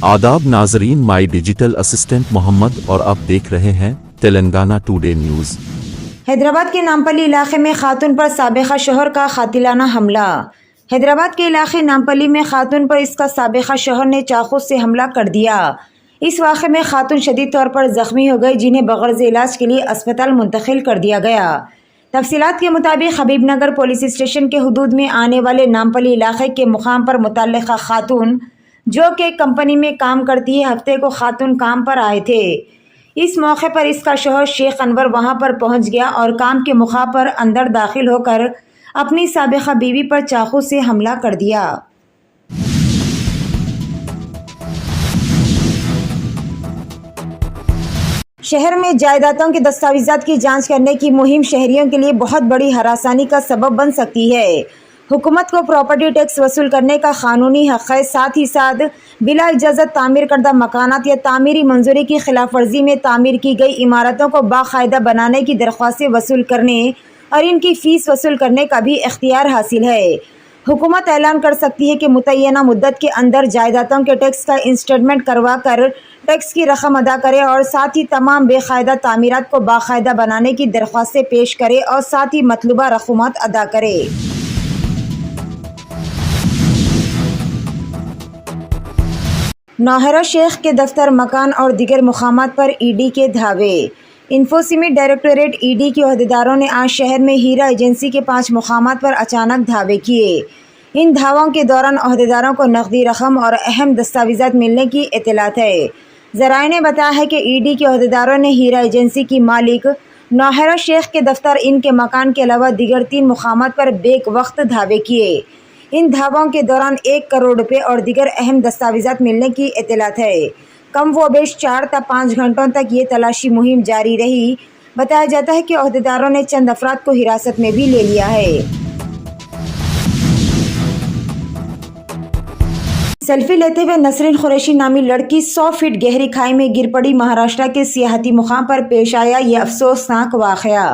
आदाब नाजरीन, my digital assistant Mohammad और आप देख रहे हैं तेलंगाना टुडे न्यूज़। हैदराबाद के नामपल्ली इलाके में खातून पर साबिका शौहर का कातिलाना हमला। हैदराबाद के इलाके नामपल्ली में खातून पर इसका साबिका शौहर ने चाकू से हमला कर दिया। इस वाक़े में खातून शदीद तौर पर जख्मी हो गई, जिन्हें बग़र्ज़ इलाज के लिए अस्पताल मुंतकिल कर दिया गया। तफसीलात के मुताबिक हबीबनगर पुलिस स्टेशन के हुदूद में आने वाले नामपल्ली इलाके के मुकाम पर मुतल्लिका खातून, जो कि एक कंपनी में काम करती है, हफ्ते को खातून काम पर आए थे। इस मौके पर इसका शौहर शेख अनवर वहां पर पहुंच गया और काम के मौका पर अंदर दाखिल होकर अपनी साबिका बीवी पर चाकू से हमला कर दिया। शहर में जायदादों के दस्तावेजात की जांच करने की मुहिम शहरियों के लिए बहुत बड़ी हरासानी का सबब बन सकती है। हुकूमत को प्रॉपर्टी टैक्स वसूल करने का कानूनी हक़ है, साथ ही साथ बिला इजाज़त तामीर करदा मकानात या तामीरी मंजूरी की खिलाफ वर्जी में तामीर की गई इमारतों को बाकायदा बनाने की दरख्वास्तें वसूल करने और इनकी फ़ीस वसूल करने का भी इख्तियार हासिल है। हुकूमत ऐलान कर सकती है कि मुतय्यना मुद्दत के अंदर जायदादों के टैक्स का इंस्टॉलमेंट करवा कर टैक्स की रकम अदा करे और साथ ही तमाम बेकायदा तामीरात को बाकायदा बनाने की दरख्वास्तें पेश करे और साथ ही मतलूबा रकूमत अदा करे। नौहरा शेख के दफ्तर, मकान और दीगर मुकामात पर ईडी के धावे। इंफोसिमिट डायरेक्टोरेट ईडी के अहदेदारों ने आज शहर में हीरा एजेंसी के 5 मुकामात पर अचानक धावे किए। इन धावों के दौरान अहदेदारों को नकदी रकम और अहम दस्तावेजात मिलने की इत्तलात है। ज़राए ने बताया है कि ईडी के अहदेदारों ने हीरा एजेंसी की मालिक नौहरा शेख के दफ्तर, इनके मकान के अलावा दीगर 3 मुकामात पर बेक वक्त धावे किए। इन धावों के दौरान 1 करोड़ रुपए और दीगर अहम दस्तावेजात मिलने की इत्तलात है। कम व बेश 4 से 5 घंटों तक ये तलाशी मुहिम जारी रही। बताया जाता है कि अहदेदारों ने चंद अफराद को हिरासत में भी ले लिया है। सेल्फी लेते हुए नसरीन कुरैशी नामी लड़की 100 फीट गहरी खाई में गिर पड़ी। महाराष्ट्र के सियाहती मुकाम पर पेश आया ये अफसोसनाक वाक़या।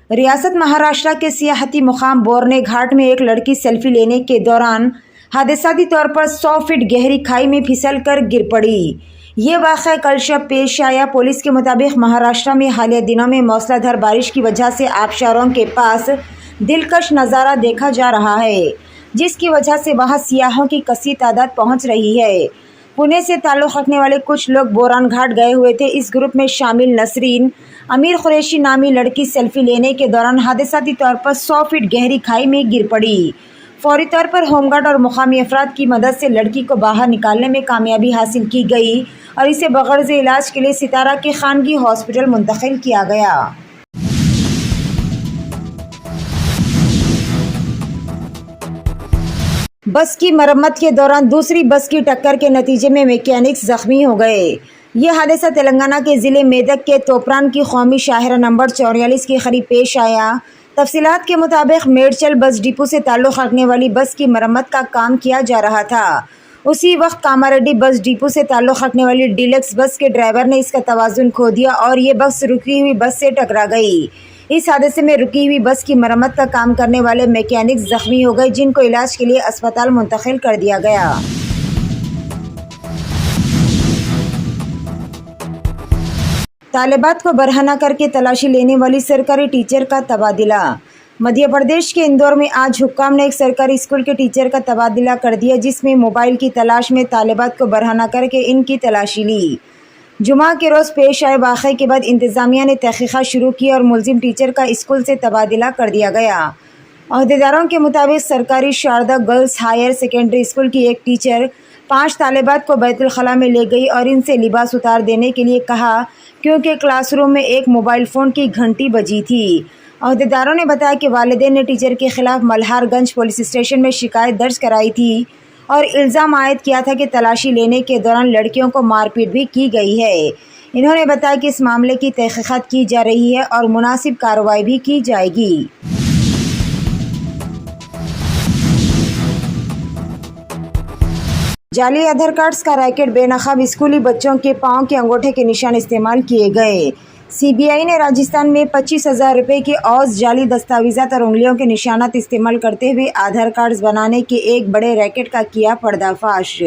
रियासत महाराष्ट्र के सियाहती मुकाम बोरने घाट में एक लड़की सेल्फी लेने के दौरान हादसाती तौर पर 100 फीट गहरी खाई में फिसल कर गिर पड़ी। ये वाक़या कल शब पेश आया। पुलिस के मुताबिक महाराष्ट्र में हालिया दिनों में मूसलाधार बारिश की वजह से आबशारों के पास दिलकश नज़ारा देखा जा रहा है, जिसकी वजह से वहां सियाहों की कसी तादाद पहुंच रही है। पुणे से ताल्लुक़ रखने वाले कुछ लोग बोरान घाट गए हुए थे। इस ग्रुप में शामिल नसरीन अमीर कुरैशी नामी लड़की सेल्फी लेने के दौरान हादसाती तौर पर 100 फीट गहरी खाई में गिर पड़ी। फौरी तौर पर होमगार्ड और मुकामी अफराद की मदद से लड़की को बाहर निकालने में कामयाबी हासिल की गई और इसे बग़र्ज़ इलाज के लिए सितारा के खानगी हॉस्पिटल मुंतकिल किया गया। बस की मरम्मत के दौरान दूसरी बस की टक्कर के नतीजे में मैकेनिक्स जख्मी हो गए। यह हादसा तेलंगाना के ज़िले मेदक के तोपरान की कौमी शाहरा नंबर 44 के करीब पेश आया। तफसीलात के मुताबिक मेडचल बस डिपो से ताल्लुक़ रखने वाली बस की मरम्मत का काम किया जा रहा था। उसी वक्त कामारेड्डी बस डिपो से ताल्लुक़ रखने वाली डीलक्स बस के ड्राइवर ने इसका तवाज़ुन खो दिया और ये बस रुकी हुई बस से टकरा गई। इस हादसे में रुकी हुई बस की मरम्मत का काम करने वाले मैकेनिक जख्मी हो गए, जिनको इलाज के लिए अस्पताल मुंतकिल कर दिया गया। तालिबात को बरहना करके तलाशी लेने वाली सरकारी टीचर का तबादला। मध्य प्रदेश के इंदौर में आज हुक्काम ने एक सरकारी स्कूल के टीचर का तबादला कर दिया, जिसमें मोबाइल की तलाश में तालिबात को बरहना करके इनकी तलाशी ली। जुमा के रोज़ पेश आए वाक़े के बाद इंतज़ामिया ने तहक़ीक़ात शुरू की और मुलजिम टीचर का स्कूल से तबादला कर दिया गया। अहदेदारों के मुताबिक सरकारी Sharda girls higher secondary school की एक टीचर 5 तालिबात को बैतुल खला में ले गई और इनसे लिबास उतार देने के लिए कहा, क्योंकि क्लासरूम में एक मोबाइल फ़ोन की घंटी बजी थी। अहदेदारों ने बताया कि वालिदैन ने टीचर के खिलाफ मल्हारगंज पुलिस स्टेशन में शिकायत दर्ज कराई थी और इल्ज़ाम आयद किया था कि तलाशी लेने के दौरान लड़कियों को मारपीट भी की गई है। इन्होंने बताया कि इस मामले की तहक़ीक़ात की जा रही है और मुनासिब कार्रवाई भी की जाएगी। जाली आधार कार्ड्स का रैकेट बेनकाब स्कूली बच्चों के पाँव के अंगूठे के निशान इस्तेमाल किए गए। सीबीआई ने राजस्थान में 25,000 रुपये के औस जाली दस्तावेज़ात और उंगलियों के निशानात इस्तेमाल करते हुए आधार कार्ड्स बनाने के एक बड़े रैकेट का किया पर्दाफाश।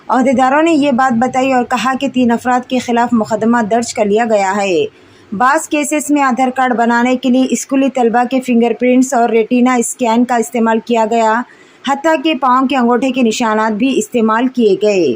عہدیداروں نے یہ بات بتائی اور کہا کہ 3 افراد کے خلاف مقدمہ درج کر لیا گیا ہے۔ بعض کیسز میں آدھار کارڈ بنانے کے لیے اسکولی طلبہ کے فنگر پرنٹس اور ریٹینا اسکین کا استعمال کیا گیا، حتیٰ کہ پاؤں کے انگوٹھے کے نشانات بھی استعمال کیے گئے۔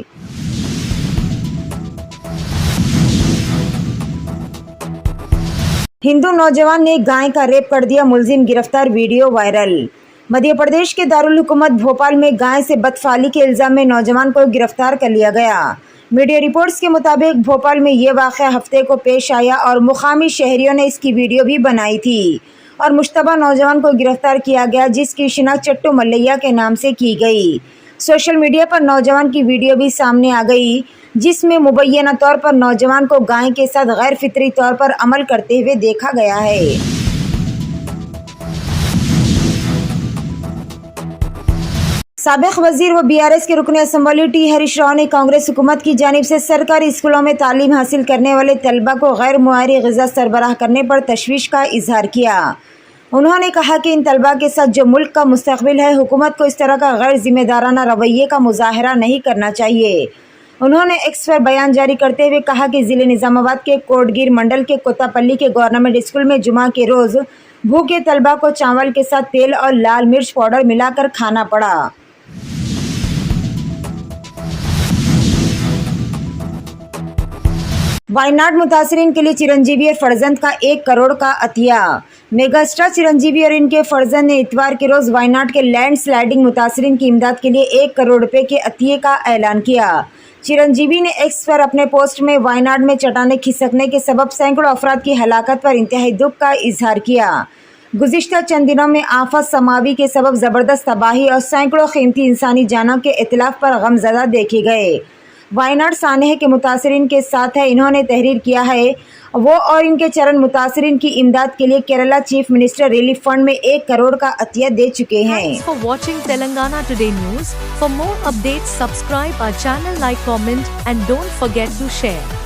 ہندو نوجوان نے گائے کا ریپ کر دیا، ملزم گرفتار، ویڈیو وائرل۔ مدھیہ پردیش کے دارالحکومت بھوپال میں گائے سے بدفعلی کے الزام میں نوجوان کو گرفتار کر لیا گیا۔ میڈیا رپورٹس کے مطابق بھوپال میں یہ واقعہ ہفتے کو پیش آیا اور مقامی شہریوں نے اس کی ویڈیو بھی بنائی تھی اور مشتبہ نوجوان کو گرفتار کیا گیا، جس کی شناخت چٹو ملیہ کے نام سے کی گئی۔ سوشل میڈیا پر نوجوان کی ویڈیو بھی سامنے آ گئی، جس میں مبینہ طور پر نوجوان کو گائے کے ساتھ غیر فطری طور پر عمل کرتے ہوئے دیکھا گیا ہے۔ سابق وزیر و BRS کے رکن اسمبلی ٹی ہریش راؤ نے کانگریس حکومت کی جانب سے سرکاری اسکولوں میں تعلیم حاصل کرنے والے طلبہ کو غیر معیاری غذا سربراہ کرنے پر تشویش کا اظہار کیا۔ انہوں نے کہا کہ ان طلبہ کے ساتھ جو ملک کا مستقبل ہے، حکومت کو اس طرح کا غیر ذمہ دارانہ رویے کا مظاہرہ نہیں کرنا چاہیے۔ انہوں نے ایکس پر بیان جاری کرتے ہوئے کہا کہ ضلع نظام آباد کے کوٹگیر منڈل کے کوتاپلی کے گورنمنٹ اسکول میں جمعہ کے روز بھوکے طلبہ کو چاول کے ساتھ تیل اور لال مرچ پاؤڈر ملا کر کھانا پڑا۔ وائناڈ متاثرین کے لیے چرنجیوی اور فرزند کا 1 کروڑ کا عطیہ۔ میگا اسٹار چرنجیوی اور ان کے فرزند نے اتوار کے روز وائناڈ کے لینڈ سلائیڈنگ متاثرین کی امداد کے لیے 1 کروڑ روپے کے عطیے کا اعلان کیا۔ چرنجیوی نے ایکس پر اپنے پوسٹ میں وائناڈ میں چٹانیں کھسکنے کے سبب سینکڑوں افراد کی ہلاکت پر انتہائی دکھ کا اظہار کیا۔ گزشتہ چند دنوں میں آفت سماوی کے سبب زبردست تباہی اور سینکڑوں قیمتی انسانی جانوں کے اتلاف پر غمزدہ دیکھے گئے۔ وائناڈ سانحے کے متاثرین کے ساتھ ہے۔ انہوں نے تحریر کیا ہے، وہ اور ان کے چرن متاثرین کی امداد کے لیے Kerala chief minister relief fund میں 1 کروڑ کا عطیہ دے چکے ہیں۔ Thanks for watching Telangana Today News. For more updates, subscribe our channel, like, comment, and don't forget to share.